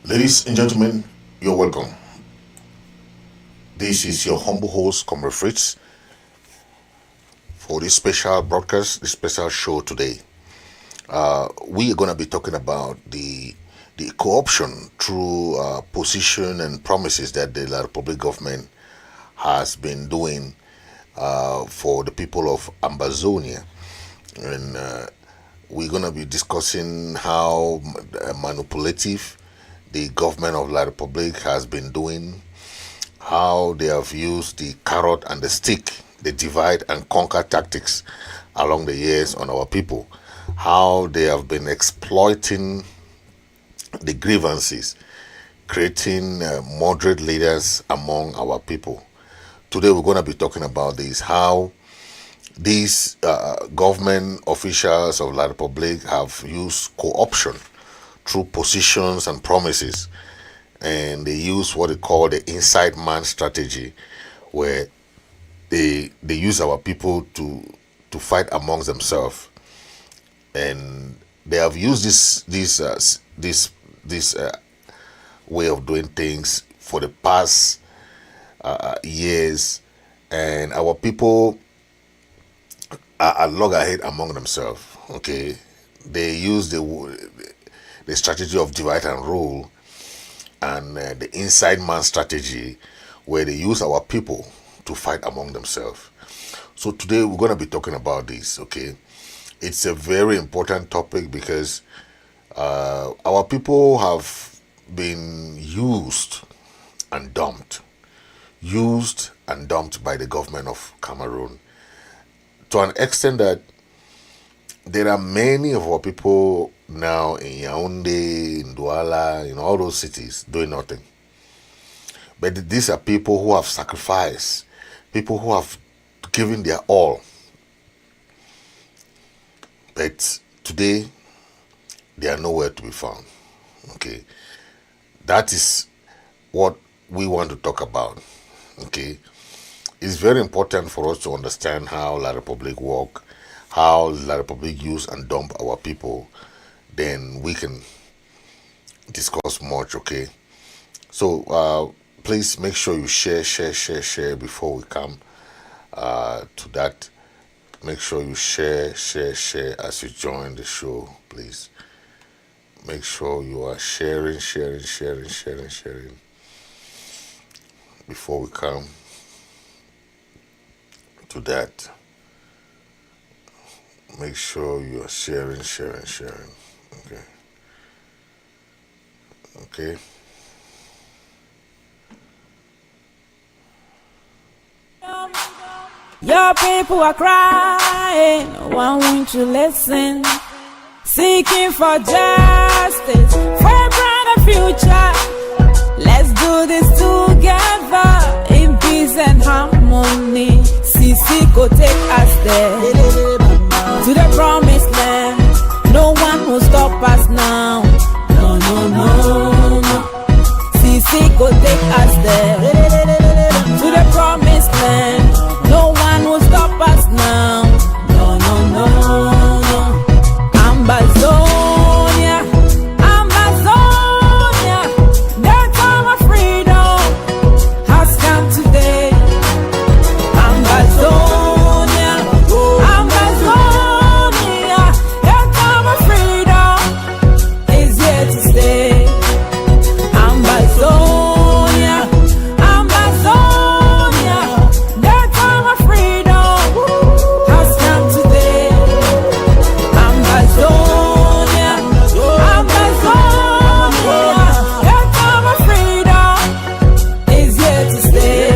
Ladies and gentlemen, you're welcome. This is your humble host, Comrade Fritz, for this special broadcast, this special show today. We are going to be talking about the co-option through position and promises that the La Republic government has been doing for the people of Ambazonia. And we're going to be discussing how manipulative the government of La Republic has been doing, how they have used the carrot and the stick, the divide and conquer tactics along the years on our people, how they have been exploiting the grievances, creating moderate leaders among our people. Today we're going to be talking about this, how these government officials of La Republic have used co-option through positions and promises, and they use what they call the inside man strategy, where they use our people to fight amongst themselves, and they have used this way of doing things for the past years, and our people are loggerhead among themselves. Okay, they use the strategy of divide and rule, and the inside man strategy, where they use our people to fight among themselves. So today we're going to be talking about this. Okay, it's a very important topic because our people have been used and dumped by the government of Cameroon, to an extent that there are many of our people now in Yaoundé, in Douala, in all those cities doing nothing. But these are people who have sacrificed, people who have given their all. But today, they are nowhere to be found. Okay, that is what we want to talk about. Okay, it's very important for us to understand how La Republic works, how La Republic use and dump our people. Then we can discuss much. Okay, so please make sure you share before we come to that. Make sure you share as you join the show. Please make sure you are sharing before we come to that. Make sure you are sharing. Okay. Your people are crying, why won't you listen? Seeking for justice, for a brighter future. Let's do this together in peace and harmony. CC go take us there to the promised land. No one will stop us now. No. CC go take us there to the promised land. No one will stop us now. No. Ambazonia, the time of freedom has come today. Ambazonia, the time of freedom is here to stay. Ambazonia, the time of freedom has come today. Ambazonia, the time of freedom is here to stay.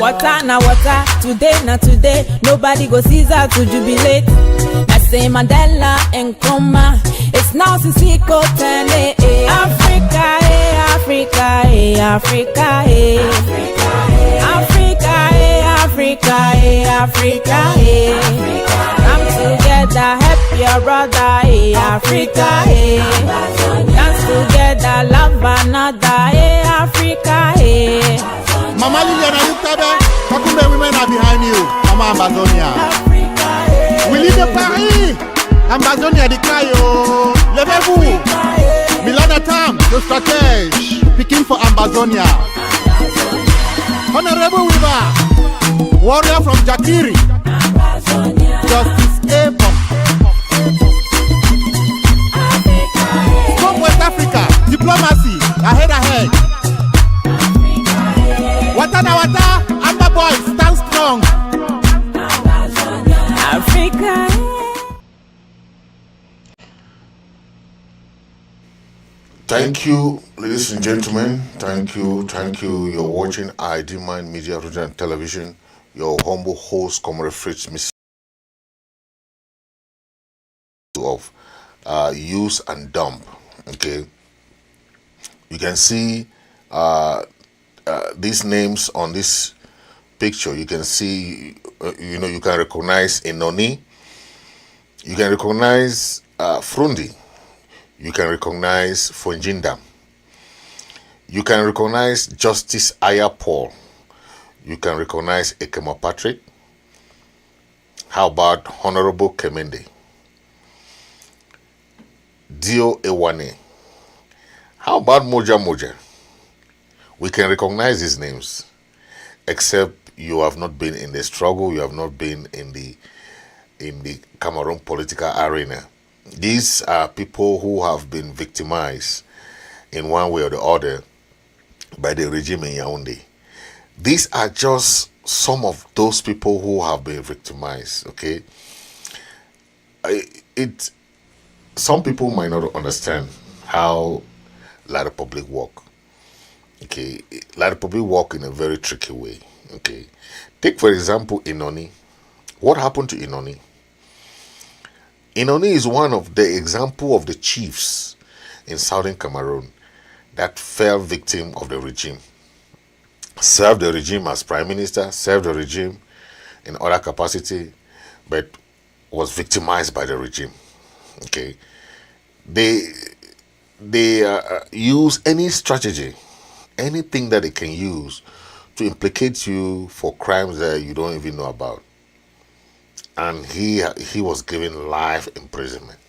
Water na water, today, nobody go Caesar to jubilate. I say Mandela and Nkrumah, it's now Sisiko Tene. Africa. Come together, help your brother, Africa. Dance together, love another, Africa. Mama Liliana Yuktabe, Kakumbe women are behind you. Mama Ambazonia. Willie de Paris, Ambazonia de Cayo. Levez-vous. Milana Tam, the stratege, picking for Ambazonia. Honorable Weaver, warrior from Jakiri. Justice A. Stop West Africa, diplomacy, ahead. Wata, Amba boys, stand strong. Africa. Thank you, ladies and gentlemen. Thank you. You're watching ID Mind Media, Radio and Television. Your humble host, Comrade Fritz Misodi of use and dump. Okay, you can see these names on this picture. You can see, you can recognize Inoni. You can recognize Frundi. You can recognize Fonjindam. You can recognize Justice Aya Paul. You can recognize Ekema Patrick. How about Honorable Kemende? Dio Ewane. How about Moja? We can recognize these names, except you have not been in the struggle, you have not been in the Cameroon political arena. These are people who have been victimized in one way or the other by the regime in Yaoundé. These are just some of those people who have been victimized, okay? Some people might not understand how La Republic work. Okay, La Republic work in a very tricky way, okay? Take, for example, Inoni. What happened to Inoni? Inoni is one of the example of the chiefs in southern Cameroon that fell victim of the regime. Served the regime as prime minister, served the regime in other capacity, but was victimized by the regime. Okay, they use any strategy, anything that they can use to implicate you for crimes that you don't even know about. And he was given life imprisonment.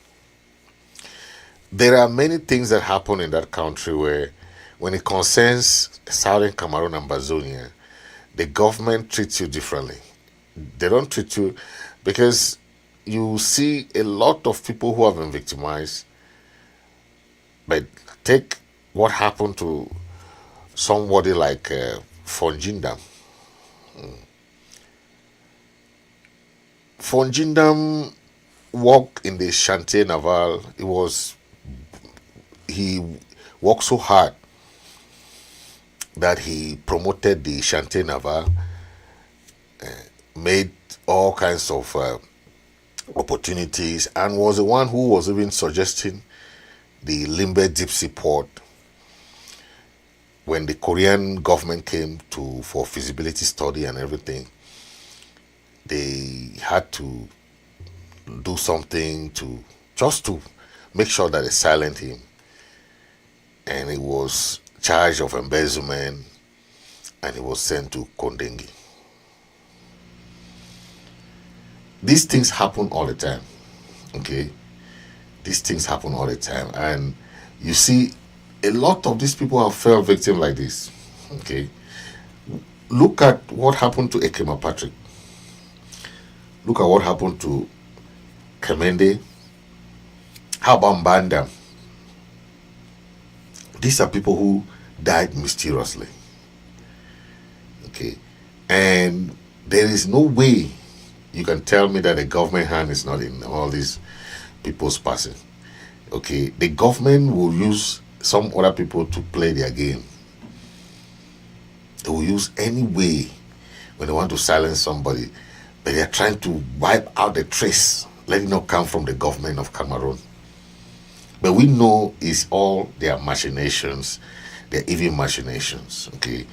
There are many things that happen in that country where, when it concerns southern Cameroon and Ambazonia, the government treats you differently. They don't treat you, because you see a lot of people who have been victimized. But take what happened to somebody like Fonjindam. Fonjindam worked in the Chantier Naval. He worked so hard that he promoted the Chantier Naval, made all kinds of opportunities, and was the one who was even suggesting the Limbe deep sea port when the Korean government came for feasibility study and everything. They had to do something just to make sure that they silent him, and he was charged of embezzlement, and he was sent to Kondengi. These things happen all the time, okay? These things happen all the time, and you see a lot of these people have fell victim like this, okay? Look at what happened to Ekema Patrick. Look at what happened to Kemende. How about Mbanda? These are people who died mysteriously. Okay. And there is no way you can tell me that the government hand is not in all these people's passing. Okay. The government will use some other people to play their game. They will use any way when they want to silence somebody. But they are trying to wipe out the trace, let it not come from the government of Cameroon. But we know it's all their machinations, their evil machinations, okay?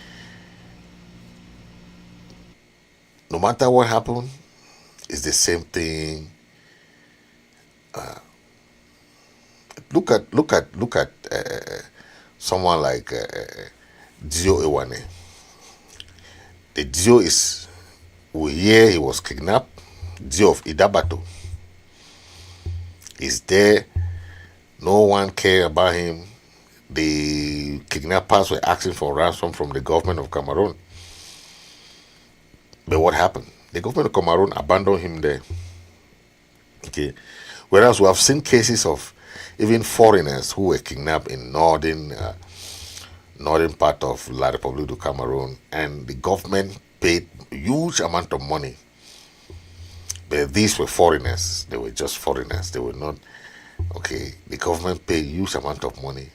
No matter what happened, it's the same thing. Look at someone like Dio Ewane. The Dio is, we hear he was kidnapped. Dio of Idabato is there. No one cared about him. The kidnappers were asking for ransom from the government of Cameroon. But what happened? The government of Cameroon abandoned him there. Okay. Whereas we have seen cases of even foreigners who were kidnapped in northern part of La République du Cameroon, and the government paid huge amount of money. But these were foreigners. They were just foreigners. They were not, okay. The government paid huge amount of money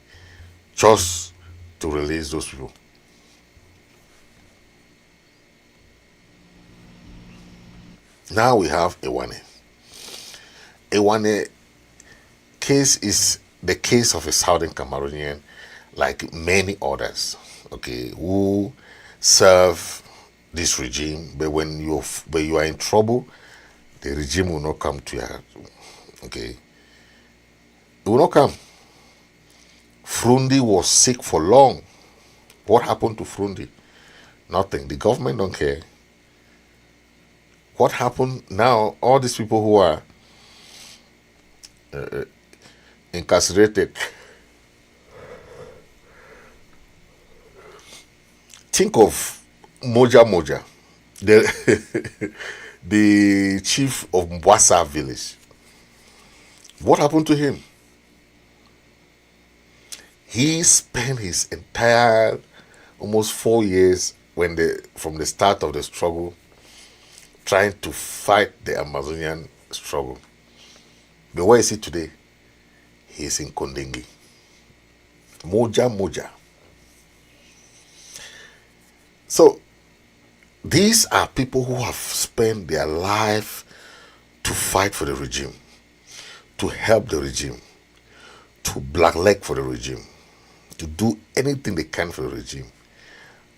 just to release those people. Now we have Ewane. Ewane case is the case of a Southern Cameroonian, like many others, okay, who serve this regime, but when you are in trouble, the regime will not come to you. Okay, it will not come. Frundi was sick for long. What happened to Frundi? Nothing. The government don't care. What happened now? All these people who are incarcerated. Think of Moja, the chief of Mwasa village. What happened to him? He spent his entire almost 4 years from the start of the struggle trying to fight the Ambazonian struggle. But where is he today? He is in Kondengi. Moja. So these are people who have spent their life to fight for the regime, to help the regime, to blackleg for the regime, to do anything they can for the regime.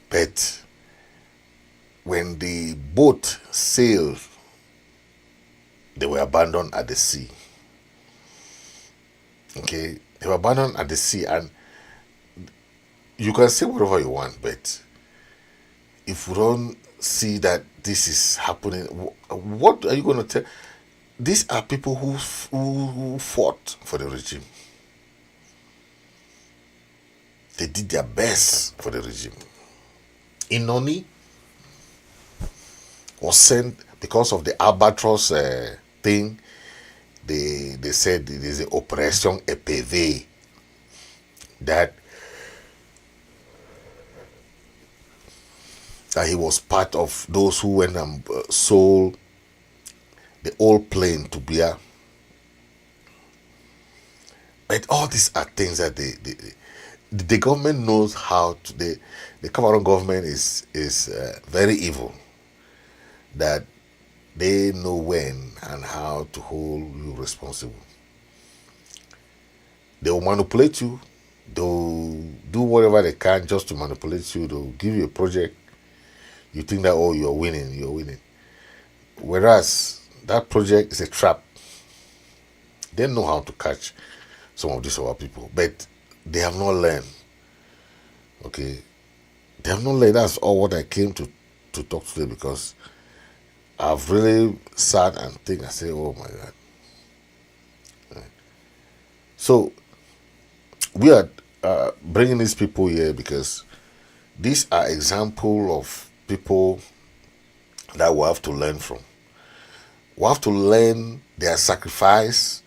But when the boat sailed, they were abandoned at the sea. Okay, they were abandoned at the sea, and you can say whatever you want, but if we don't see that this is happening, what are you going to tell? These are people who fought for the regime. They did their best for the regime. Inoni was sent because of the albatross thing. They said it is the Operation EPV that he was part of those who went and sold the old plane to Bia. But all these are things that the government knows how to. The Cameroon government is very evil. That they know when and how to hold you responsible. They will manipulate you. They'll do whatever they can just to manipulate you. They'll give you a project. You think that, oh, you're winning. Whereas that project is a trap. They know how to catch some of these other people, but they have not learned. Okay, they have not learned. That's all what I came to talk today, because I've really sat and think. I say, oh my God. So we are bringing these people here because these are examples of people that we have to learn from. We have to learn their sacrifice,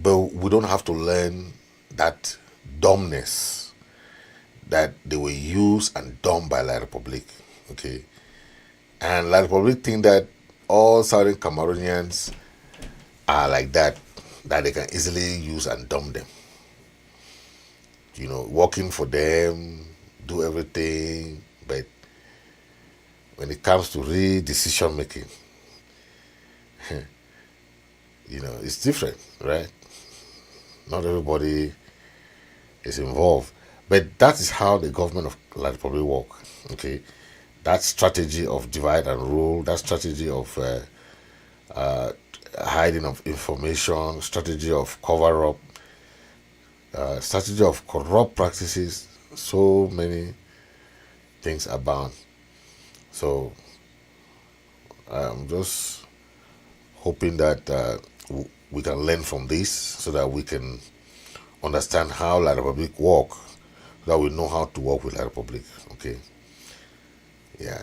but we don't have to learn that dumbness that they were used and done by La République. Okay, and La République think that all Southern Cameroonians are like that they can easily use and dump them. You know, working for them, do everything, but when it comes to real decision making, you know, it's different, right? Not everybody is involved. But that is how the government of La République work. Okay, that strategy of divide and rule, that strategy of hiding of information, strategy of cover up, strategy of corrupt practices, so many things abound. So I'm just hoping that we can learn from this so that we can understand how La Republic work, so that we know how to work with La Republic. Okay. Yeah.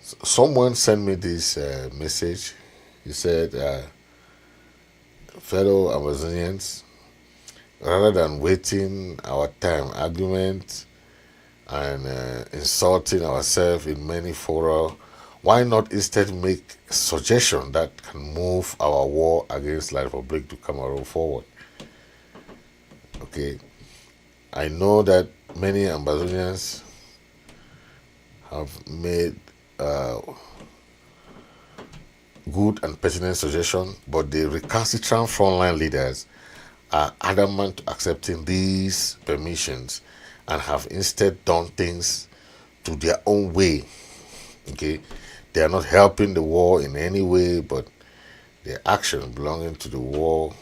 Someone sent me this message. He said, fellow Ambazonians, rather than wasting our time argument and insulting ourselves in many fora, why not instead make a suggestion that can move our war against La Republic to Cameroon forward? Okay. I know that many Ambazonians have made good and pertinent suggestions, but the recalcitrant frontline leaders are adamant to accepting these permissions and have instead done things to their own way. Okay, they are not helping the war in any way, but their action belonging to the war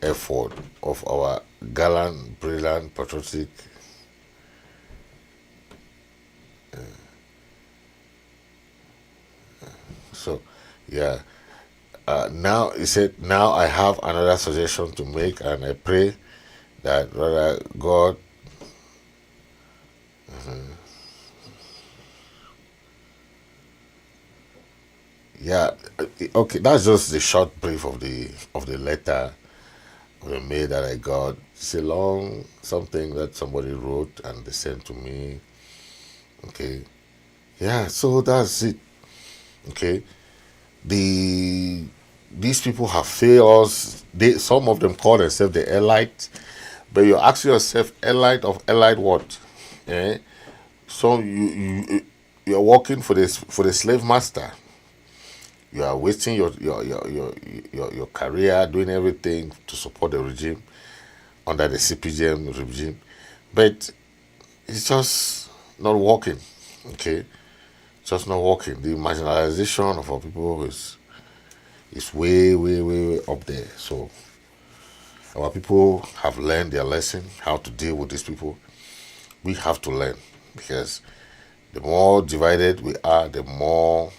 effort of our gallant, brilliant, patriotic so yeah. Now he said, now I have another suggestion to make, and I pray that rather God yeah, okay, that's just the short brief of the letter, of the mail that I got. It's a long something that somebody wrote and they sent to me. Okay. Yeah, so that's it. Okay. These people have failed us. Some of them call themselves the elite, but you're asking yourself, elite of elite what? Eh? So you're working for the slave master. You are wasting your career doing everything to support the regime under the CPGM regime, but it's just not working. Okay, just not working. The marginalization of our people is way, way, way, way up there. So our people have learned their lesson, how to deal with these people. We have to learn, because the more divided we are, the more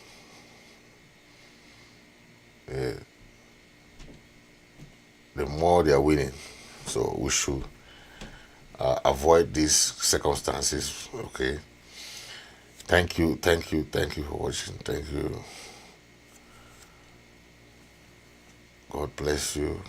they are winning. So we should avoid these circumstances. Okay. Thank you for watching. Thank you. God bless you.